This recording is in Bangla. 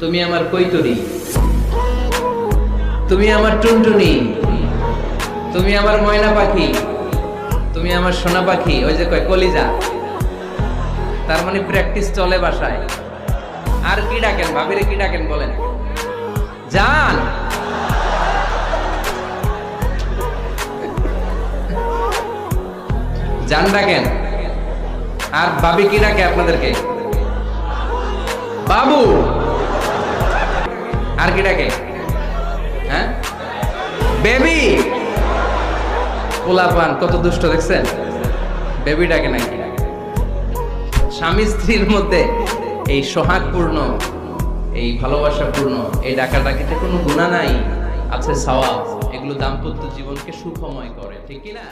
তুমি আমার কৈতরি, তুমি আমার টুনটুনি, তুমি আমার ময়না পাখি, তুমি আমার সোনা পাখি। ওই যে কয় কলিজা, তার মানে প্র্যাকটিস চলে বাসায়। আর কি ডাকেন ভাবিরে, কি ডাকেন বলেন? জান, জান ডাকেন। আর ভাবি কি ডাকে আপনাদেরকে? বাবু। আর কি ডাকে? হ্যাঁ, বেবি। পোলাপান কত দুষ্ট দেখছেন, বেবি ডাকে নাকি? স্বামী স্ত্রীর মধ্যে এই সোহাগপূর্ণ, এই ভালোবাসাপূর্ণ এই ডাকাডাকিতে কোনো গুনাহ নাই, আছে সওয়াব। এগুলো দাম্পত্য জীবনকে সুখময় করে, ঠিক কি না?